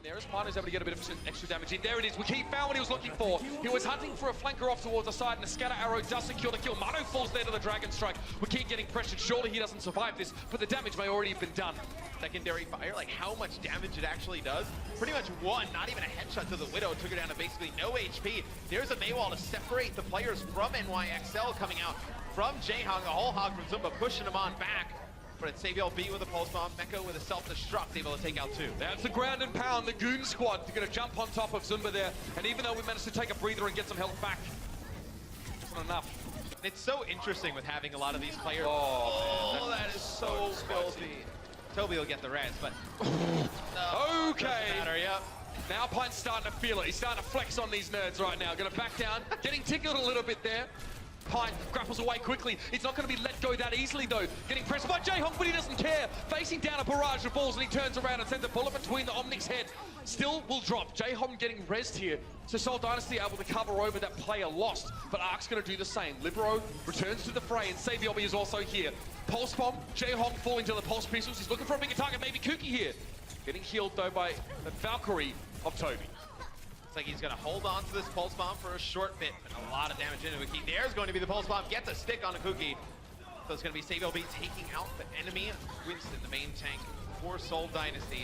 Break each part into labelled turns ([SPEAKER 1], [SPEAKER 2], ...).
[SPEAKER 1] There is Mino's able to get a bit of extra damage in. There it is. Wiki found what he was looking for. He was hunting for a flanker off towards the side, and the scatter arrow does secure the kill. Mino falls there to the Dragon Strike. Wiki getting pressured. Surely he doesn't survive this, but the damage may already have been done.
[SPEAKER 2] Secondary fire, like how much damage it actually does. Pretty much one, not even a headshot to the Widow. Took her down to basically no HP. There's a Maywall to separate the players from NYXL coming out from Jayhong. A whole hog from Zumba pushing him on back. But it's Saviel B with a pulse bomb, Meko with a self-destruct, able to take out two.
[SPEAKER 1] That's the ground and pound, the Goon Squad. They're going to jump on top of Zumba there. And even though we managed to take a breather and get some health back, it's not enough.
[SPEAKER 2] It's so interesting with having a lot of these players.
[SPEAKER 1] Oh, man,
[SPEAKER 2] that is so filthy. Toby will get the res, but
[SPEAKER 1] no, okay.
[SPEAKER 2] Matter, yep.
[SPEAKER 1] Now Pine's starting to feel it. He's starting to flex on these nerds right now. Going to back down, getting tickled a little bit there. Pine grapples away quickly. It's not going to be let go that easily, though. Getting pressed by Jayhong, but he doesn't care. Facing down a barrage of balls, and he turns around and sends a bullet between the Omnic's head. Still will drop. Jayhong getting rezzed here. So Seoul Dynasty able to cover over that player lost. But Ark's going to do the same. Libero returns to the fray, and Saviobi is also here. Pulse bomb. Jayhong falling to the pulse pistols. He's looking for a bigger target, maybe Kuki here. Getting healed, though, by the Valkyrie of Toby.
[SPEAKER 2] Looks like he's going to hold on to this pulse bomb for a short bit, and a lot of damage into Kuki. There's going to be the pulse bomb, gets a stick on a Kuki. So it's going to be Saviel B taking out the enemy. Winston, the main tank for Seoul Dynasty.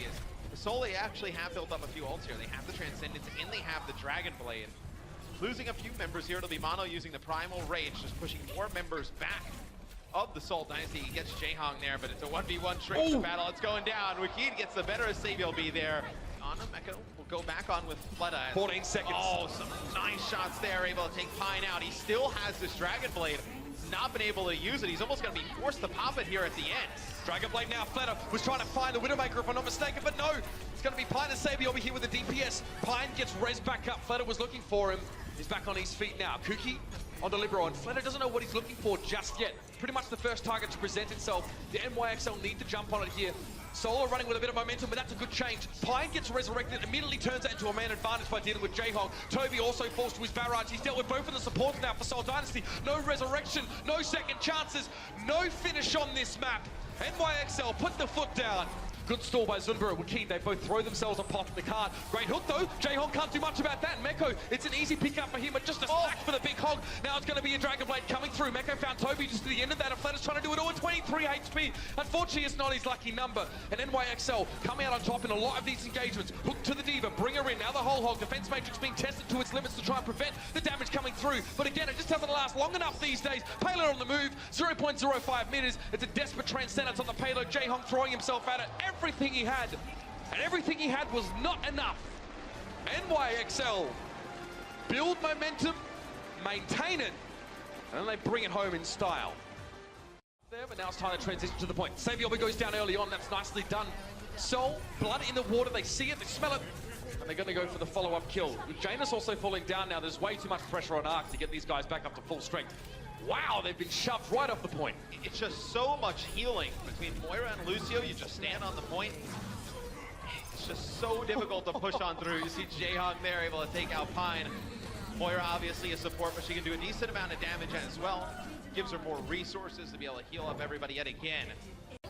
[SPEAKER 2] Seoul, they actually have built up a few ults here. They have the Transcendence, and they have the Dragon Blade. Losing a few members here, it'll be Mono using the Primal Rage, just pushing more members back of the Seoul Dynasty. He gets Jayhong there, but it's a 1v1 straight to battle. It's going down. Wakid gets the better of Saviel B there. Anna Meko will go back on with Fleta.
[SPEAKER 1] 14 seconds.
[SPEAKER 2] Oh, some nice shots there, able to take Pine out. He still has this Dragon Blade. He's not been able to use it. He's almost going to be forced to pop it here at the end.
[SPEAKER 1] Dragon Blade now. Fleta was trying to find the Widowmaker, if I'm not mistaken, but no. It's going to be Pine and Sabi over here with the DPS. Pine gets res back up. Fleta was looking for him. He's back on his feet now. Kuki on the Libero, and Fleta doesn't know what he's looking for just yet. Pretty much the first target to present itself. The NYXL need to jump on it here. Solo running with a bit of momentum, but that's a good change. Pine gets resurrected, immediately turns that into a man advantage by dealing with Jayhong. Toby also falls to his barrage. He's dealt with both of the supports now for Seoul Dynasty. No resurrection, no second chances, no finish on this map. NYXL put the foot down. Good stall by Zunbura and Wakid. They both throw themselves on pot in the card. Great hook though. Jayhong can't do much about that. Meko, it's an easy pickup for him, but just a stack for the big hog. Now it's going to be a Dragon Blade coming through. Meko found Toby just to the end of that, and Fleta's trying to do it all at 23 HP. Unfortunately, it's not his lucky number. And NYXL coming out on top in a lot of these engagements. Hook to the Diva, bring her in. Now the whole hog. Defense matrix being tested to its limits to try and prevent the damage coming through. But again, it just doesn't last long enough these days. Payload on the move, 0.05 meters. It's a desperate Transcendence on the payload. Jayhong throwing himself at it. Everything he had. And everything he had was not enough. NYXL build momentum, maintain it, and then they bring it home in style. There, but now it's time to transition to the point. Saviobi goes down early on, that's nicely done. Seoul, blood in the water, they see it, they smell it, and they're going to go for the follow-up kill. With Janus also falling down now, there's way too much pressure on Ark to get these guys back up to full strength. Wow, they've been shoved right off the point.
[SPEAKER 2] It's just so much healing between Moira and Lucio. You just stand on the point. It's just so difficult to push on through. You see Jayhong there able to take out Pine. Moira obviously a support, but she can do a decent amount of damage as well. Gives her more resources to be able to heal up everybody yet again.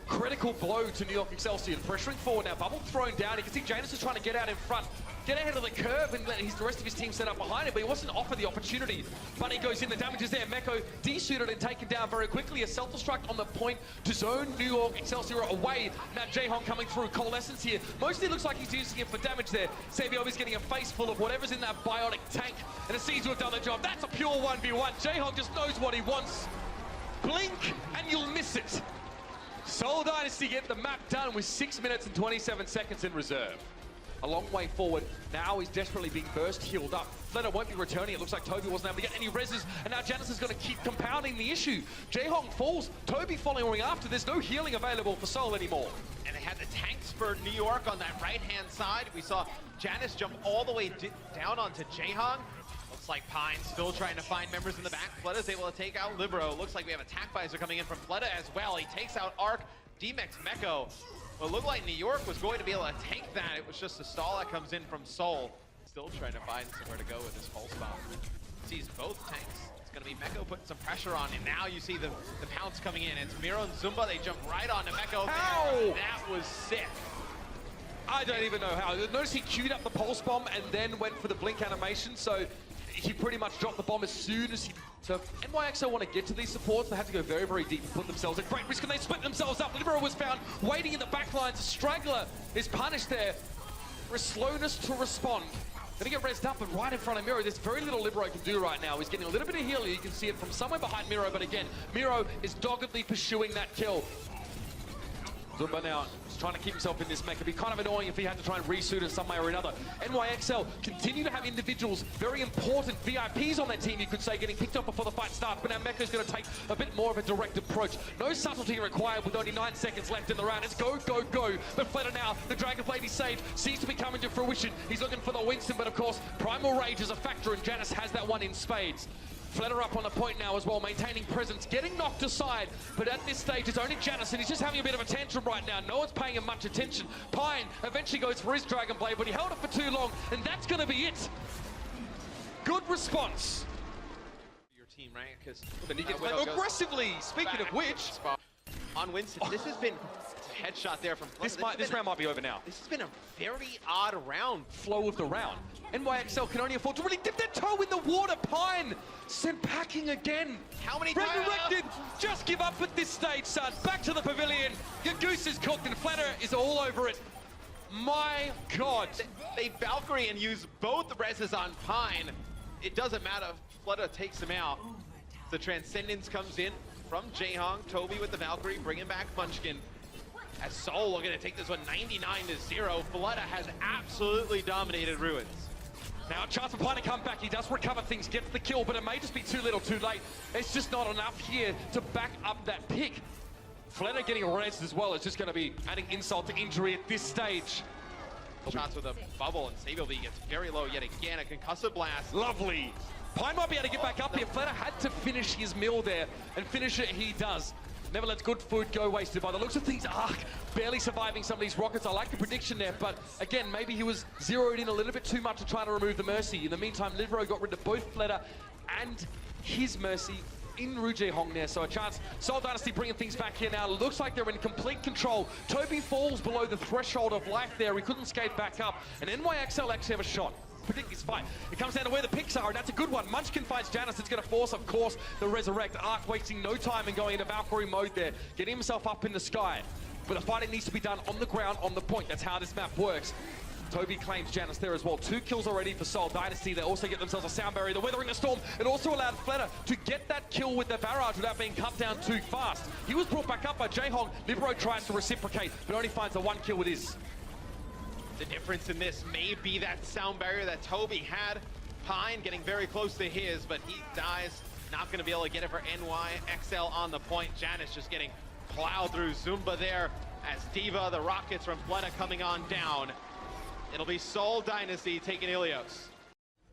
[SPEAKER 1] Critical blow to New York Excelsior, pressuring forward now. Bubble thrown down. You can see Janus is trying to get out in front, get ahead of the curve, and let the rest of his team set up behind him, but he wasn't offered the opportunity. Bunny goes in, the damage is there. Meko de-suited and taken down very quickly. A self-destruct on the point to zone New York Excelsior away. Now Jayhong coming through. Coalescence here. Mostly looks like he's using it for damage there. Saviobi's getting a face full of whatever's in that biotic tank, and it seems to have done the job. That's a pure 1v1. Jayhong just knows what he wants. Blink, and you'll miss it. Seoul Dynasty get the map done with 6 minutes and 27 seconds in reserve. A long way forward. Now he's desperately being burst healed up. Fleta won't be returning. It looks like Toby wasn't able to get any reses, and now Janus is going to keep compounding the issue. Jayhong falls. Toby following after. There's no healing available for Seoul anymore.
[SPEAKER 2] And they had the tanks for New York on that right-hand side. We saw Janus jump all the way down onto Jayhong. Looks like Pine still trying to find members in the back. Fleta's able to take out Libero. Looks like we have attack visor coming in from Fleta as well. He takes out Ark, D-Mex Meko. Well, it looked like New York was going to be able to take that. It was just a stall that comes in from Seoul. Still trying to find somewhere to go with this pulse bomb. Sees both tanks. It's going to be Meko putting some pressure on, and now you see the pounce coming in. It's Miro and Zumba. They jump right onto Meko.
[SPEAKER 1] Ow!
[SPEAKER 2] That was sick.
[SPEAKER 1] I don't even know how. Notice he queued up the pulse bomb and then went for the blink animation, so he pretty much dropped the bomb as soon as he... So NYXL want to get to these supports, they have to go very, very deep and put themselves at great risk, and they split themselves up. Libero was found waiting in the back lines. Straggler is punished there for slowness to respond. Gonna get rezzed up, and right in front of Miro, there's very little Libero can do right now. He's getting a little bit of healing. You can see it from somewhere behind Miro, but again, Miro is doggedly pursuing that kill. Zumba now is trying to keep himself in this mech. It'd be kind of annoying if he had to try and resuit in some way or another. NYXL continue to have individuals, very important VIPs on their team, you could say, getting picked up before the fight starts, but now Mecha's going to take a bit more of a direct approach. No subtlety required with only 9 seconds left in the round. It's go, go, go. But Fleta now, the Dragonblade he saved, seems to be coming to fruition. He's looking for the Winston, but of course, Primal Rage is a factor, and Janus has that one in spades. Fleta up on the point now as well, maintaining presence, getting knocked aside, but at this stage it's only Janus, and he's just having a bit of a tantrum right now. No one's paying him much attention. Pine eventually goes for his Dragonblade, but he held it for too long, and that's going to be it. Good response.
[SPEAKER 2] Your team, right? Because
[SPEAKER 1] he gets aggressively, speaking of which.
[SPEAKER 2] On Winston, this has been a headshot there from Fleta.
[SPEAKER 1] This round might be over now.
[SPEAKER 2] This has been a very odd round.
[SPEAKER 1] Flow of the round. NYXL can only afford to really dip their toe in the water. Pine sent packing again.
[SPEAKER 2] How many times?
[SPEAKER 1] Resurrected. Just give up at this stage, son. Back to the pavilion. Your goose is cooked, and Fleta is all over it. My God.
[SPEAKER 2] They Valkyrie and use both the reses on Pine. It doesn't matter. Fleta takes him out. The Transcendence comes in from Jaehong. Toby with the Valkyrie, bringing back Munchkin. As Seoul are going to take this one 99-0. Fleta has absolutely dominated Ruins.
[SPEAKER 1] Now a chance for Pine to come back. He does recover things, gets the kill, but it may just be too little too late. It's just not enough here to back up that pick. Fleta getting rezzed as well is just going to be adding insult to injury at this stage.
[SPEAKER 2] Shots with a bubble, and Sableby gets very low yet again. A concussive blast.
[SPEAKER 1] Lovely. Pine might be able to get back up here. Fleta had to finish his meal there, and finish it he does. Never lets good food go wasted. By the looks of things, Ark barely surviving some of these rockets. I like the prediction there, but again, maybe he was zeroed in a little bit too much to try to remove the Mercy. In the meantime, Livero got rid of both Fleta and his Mercy in Jaehong there, so a chance. Seoul Dynasty bringing things back here now. Looks like they're in complete control. Toby falls below the threshold of life there. He couldn't skate back up, and NYXL actually have a shot. Predict this fight. It comes down to where the picks are, and that's a good one. Munchkin finds Janus. It's going to force, of course, the Resurrect. Ark wasting no time and going into Valkyrie mode there, getting himself up in the sky. But the fighting needs to be done on the ground, on the point. That's how this map works. Toby claims Janus there as well. 2 kills already for Seoul Dynasty. They also get themselves a sound barrier. The Weathering the Storm. It also allowed Fleta to get that kill with the barrage without being cut down too fast. He was brought back up by Jaehong. Libero tries to reciprocate, but only finds the 1 kill with his.
[SPEAKER 2] The difference in this may be that sound barrier that Toby had. Pine getting very close to his, but he dies. Not going to be able to get it for NYXL on the point. Janus just getting plowed through. Zumba there as Diva, the rockets from Fleta coming on down. It'll be Seoul Dynasty taking Ilios.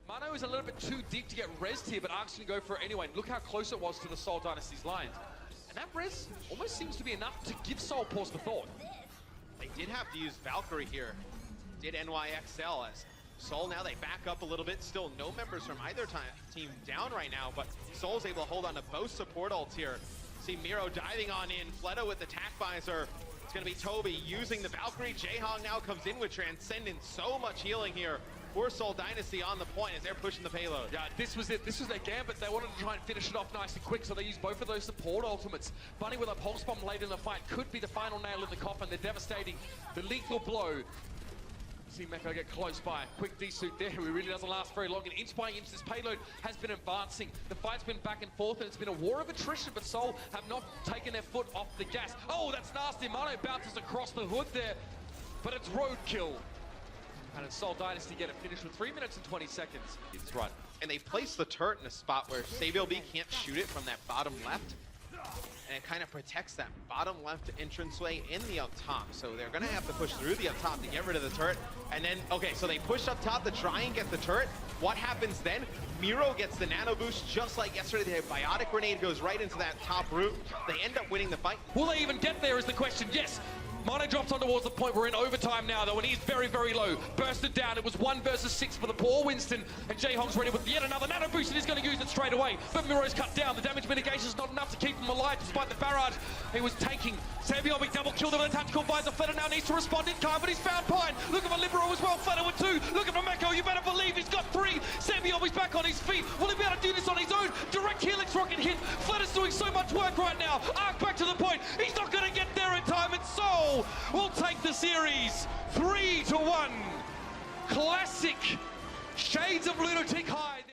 [SPEAKER 1] Mano is a little bit too deep to get rezzed here, but Ark's going to go for it anyway. Look how close it was to the Seoul Dynasty's lines. And that res almost seems to be enough to give Seoul pause for thought.
[SPEAKER 2] They did have to use Valkyrie here. Did NYXL as Seoul now they back up a little bit. Still no members from either team down right now, but Seoul's able to hold on to both support ults here. See Miro diving on in. Fleta with the tack visor. It's going to be Toby using the Valkyrie. Jaehong now comes in with Transcendence. So much healing here for Seoul Dynasty on the point as they're pushing the payload.
[SPEAKER 1] Yeah, this was it. This was their gambit. They wanted to try and finish it off nice and quick, so they used both of those support ultimates. Bunny with a pulse bomb late in the fight could be the final nail in the coffin. They're devastating. The lethal blow. See Mecha get close by. Quick D-suit there, who really doesn't last very long. And inch by inch, this payload has been advancing. The fight's been back and forth, and it's been a war of attrition, but Seoul have not taken their foot off the gas. Oh, that's nasty. Mano bounces across the hood there, but it's roadkill. And it's Seoul Dynasty get it finished with 3 minutes and 20 seconds. It's right.
[SPEAKER 2] And they place the turret in a spot where Sableby can't shoot it from that bottom left. And it kind of protects that bottom left entranceway in the up top. So they're going to have to push through the up top to get rid of the turret. And then, okay, so they push up top to try and get the turret. What happens then? Miro gets the nano boost just like yesterday. The biotic grenade goes right into that top roof. They end up winning the fight.
[SPEAKER 1] Will they even get there is the question. Yes. Mono drops on towards the point. We're in overtime now, though, and he's very, very low. Bursted down. It was 1 versus 6 for the poor Winston, and Jayhong's ready with yet another nano boost, and he's going to use it straight away. But Miro's cut down. The damage mitigation is not enough to keep him alive, despite the barrage he was taking. Sabiovic double killed him with a tactical visor. Fletter now needs to respond in time, but he's found Pine. Looking for Libero as well. Fletter with 2. Looking for Meko. You better believe he's got 3. Sabiovic's back on his feet. Will he be able to do this on his own? Direct helix rocket hit. Fletter's doing so much work right now. Arc back to the point. He's not going to get there in time, and Seoul will take the series 3-1. Classic Shades of Lunatic High.